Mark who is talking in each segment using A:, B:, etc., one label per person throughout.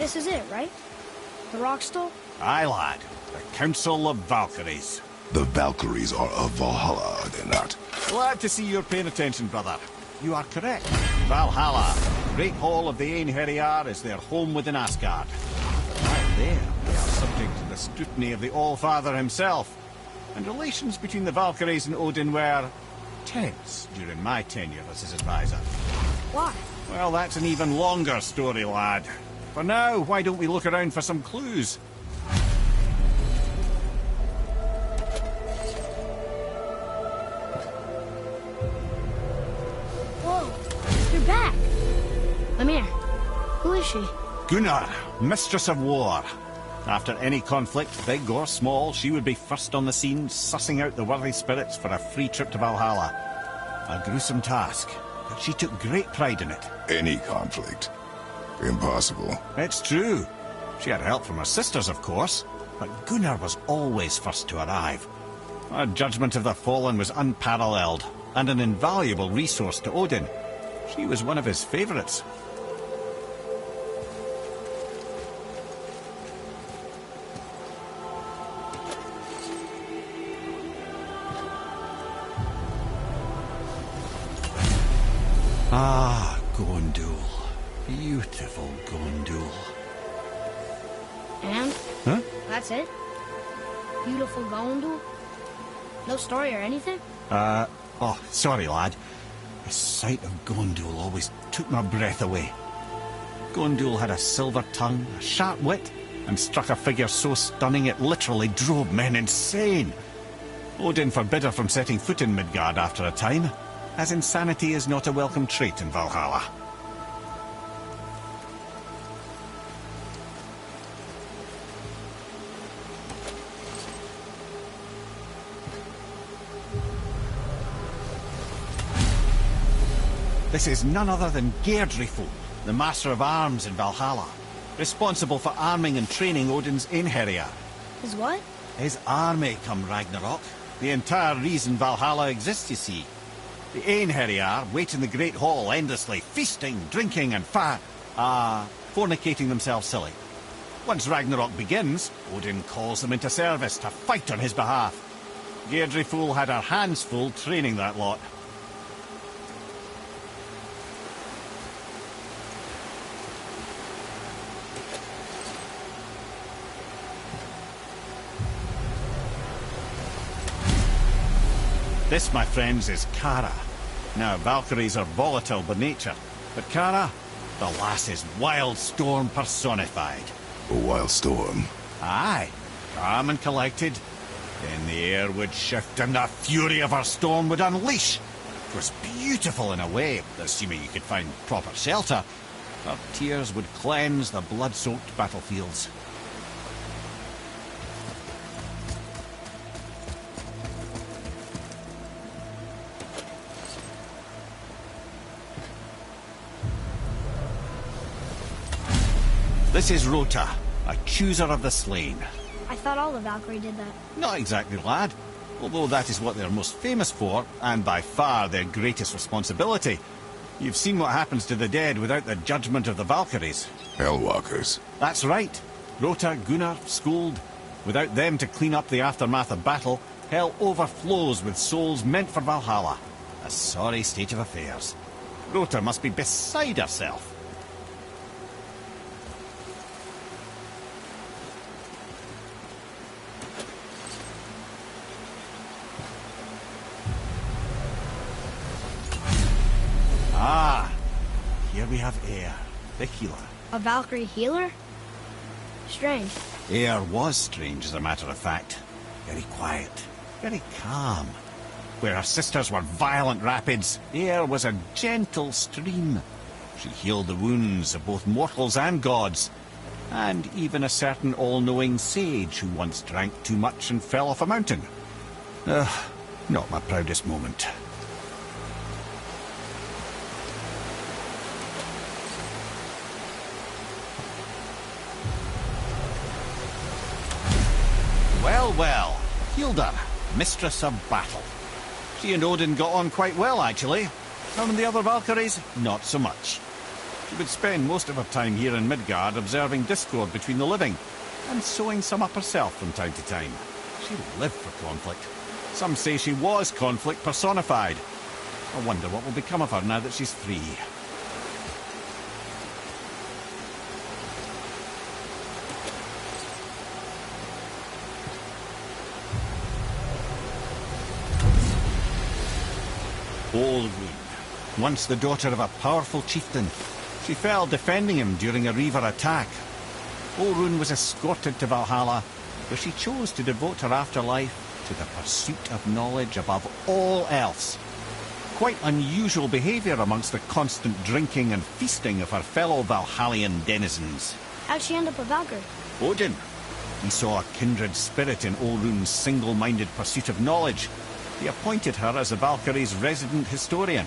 A: This is it, right? The rock stole?
B: Aye, lad. The Council of Valkyries.
C: The Valkyries are of Valhalla, are they not?
B: Glad to see you're paying attention, brother. You are correct. Valhalla, the Great Hall of the Einherjar, is their home within Asgard. But right there, they are subject to the scrutiny of the All-Father himself. And relations between the Valkyries and Odin were tense during my tenure as his advisor.
A: Why?
B: Well, that's an even longer story, lad. For now, why don't we look around for some clues?
A: Whoa, you're back. Ymir, who is she?
B: Gunnar, Mistress of War. After any conflict, big or small, she would be first on the scene, sussing out the worthy spirits for a free trip to Valhalla. A gruesome task, but she took great pride in it.
C: Any conflict. Impossible.
B: It's true. She had help from her sisters, of course, but Gunnar was always first to arrive. Her judgment of the fallen was unparalleled, and an invaluable resource to Odin. She was one of his favourites. Ah, Gondul. Beautiful Gondul.
A: And?
B: Huh?
A: That's it? Beautiful Gondul? No story or anything?
B: Oh, sorry, lad. The sight of Gondul always took my breath away. Gondul had a silver tongue, a sharp wit, and struck a figure so stunning it literally drove men insane. Odin forbid her from setting foot in Midgard after a time, as insanity is not a welcome trait in Valhalla. This is none other than Geirdriful, the Master of Arms in Valhalla, responsible for arming and training Odin's Einherjar.
A: His what?
B: His army come Ragnarok. The entire reason Valhalla exists, you see. The Einherjar wait in the Great Hall endlessly, feasting, drinking and fornicating themselves silly. Once Ragnarok begins, Odin calls them into service to fight on his behalf. Geirdriful had her hands full training that lot. This, my friends, is Kara. Now, Valkyries are volatile by nature, but Kara, the lass is wild storm personified.
C: A wild storm?
B: Aye, calm and collected. Then the air would shift and the fury of her storm would unleash. It was beautiful in a way, assuming you could find proper shelter. Her tears would cleanse the blood-soaked battlefields. This is Rota, a chooser of the slain.
A: I thought all the Valkyrie did that.
B: Not exactly, lad. Although that is what they're most famous for, and by far their greatest responsibility. You've seen what happens to the dead without the judgment of the Valkyries.
C: Hellwalkers.
B: That's right. Rota, Gunnar, Skuld. Without them to clean up the aftermath of battle, hell overflows with souls meant for Valhalla. A sorry state of affairs. Rota must be beside herself. Ah, here we have Eir, the healer.
A: A Valkyrie healer? Strange.
B: Eir was strange, as a matter of fact. Very quiet, very calm. Where her sisters were violent rapids, Eir was a gentle stream. She healed the wounds of both mortals and gods, and even a certain all-knowing sage who once drank too much and fell off a mountain. Not my proudest moment. Well, Hilda, Mistress of Battle. She and Odin got on quite well, actually. Some of the other Valkyries, not so much. She would spend most of her time here in Midgard observing discord between the living, and sewing some up herself from time to time. She lived for conflict. Some say she was conflict personified. I wonder what will become of her now that she's free. Olrun, once the daughter of a powerful chieftain. She fell defending him during a Reaver attack. Olrun was escorted to Valhalla, where she chose to devote her afterlife to the pursuit of knowledge above all else. Quite unusual behaviour amongst the constant drinking and feasting of her fellow Valhallian denizens.
A: How'd she end up a Valkyrie?
B: Odin. He saw a kindred spirit in Olrun's single-minded pursuit of knowledge. He appointed her as the Valkyrie's resident historian.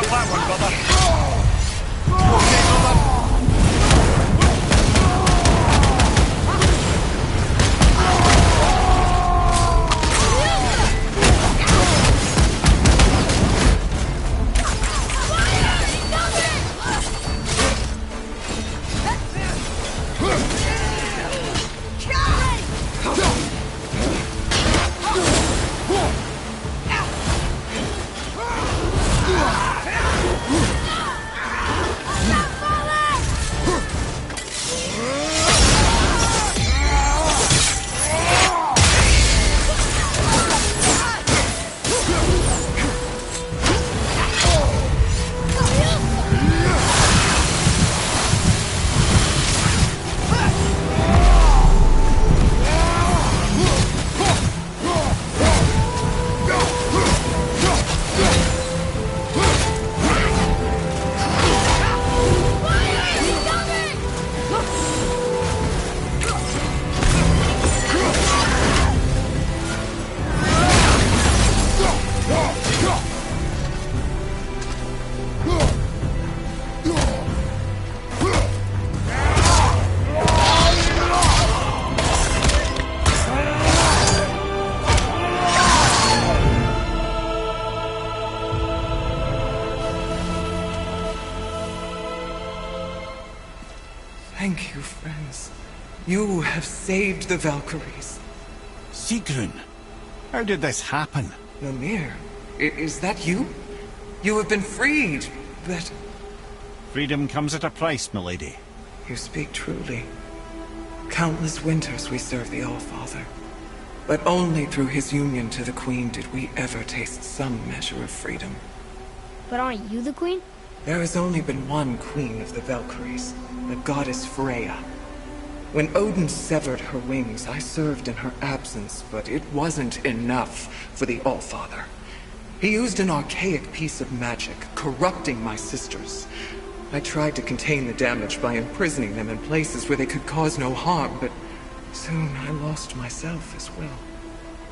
B: off that one, brother. Okay, brother.
D: Thank you, friends. You have saved the Valkyries.
B: Sigrun, how did this happen?
D: Mimir, is that you? You have been freed, but...
B: Freedom comes at a price, milady.
D: You speak truly. Countless winters we serve the All-Father. But only through his union to the Queen did we ever taste some measure of freedom.
A: But aren't you the queen?
D: There has only been one Queen of the Valkyries, the goddess Freya. When Odin severed her wings, I served in her absence, but it wasn't enough for the All-Father. He used an archaic piece of magic, corrupting my sisters. I tried to contain the damage by imprisoning them in places where they could cause no harm, but soon I lost myself as well.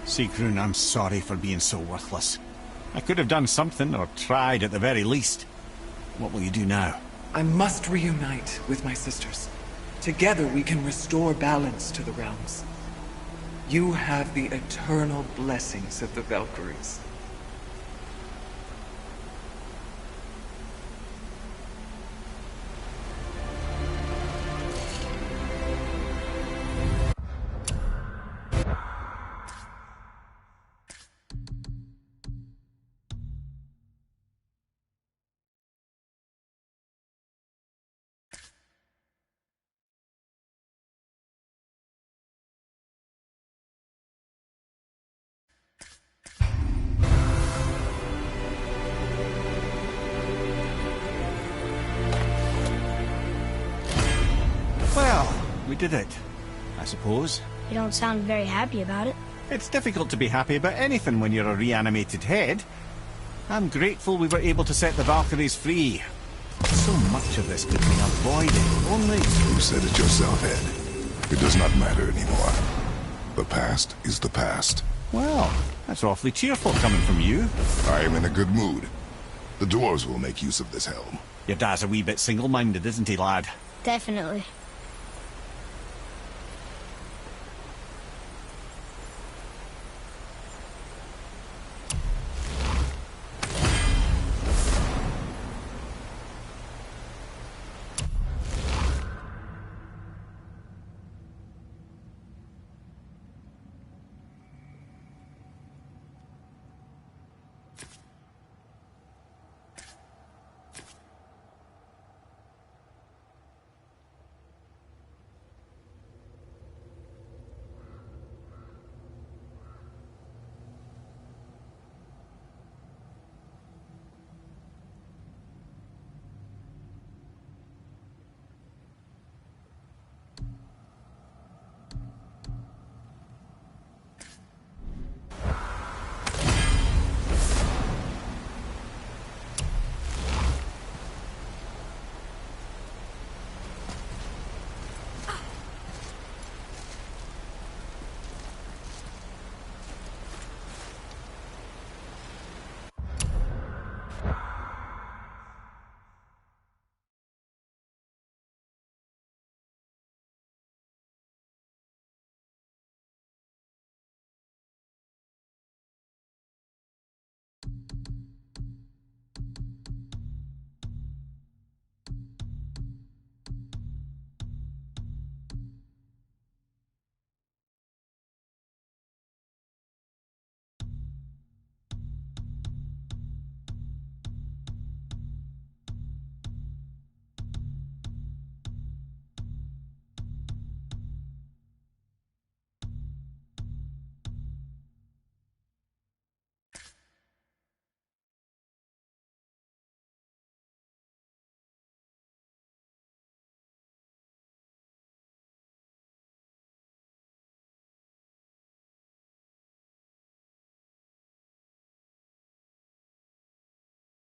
B: Sigrun, I'm sorry for being so worthless. I could have done something, or tried at the very least. What will you do now?
D: I must reunite with my sisters. Together we can restore balance to the realms. You have the eternal blessings of the Valkyries.
B: We did it, I suppose.
A: You don't sound very happy about it.
B: It's difficult to be happy about anything when you're a reanimated head. I'm grateful we were able to set the Valkyries free. So much of this could be avoided, only...
C: You said it yourself, Ed. It does not matter anymore. The past is the past.
B: Well, that's awfully cheerful coming from you.
C: I am in a good mood. The dwarves will make use of this helm.
B: Your dad's a wee bit single-minded, isn't he, lad?
A: Definitely.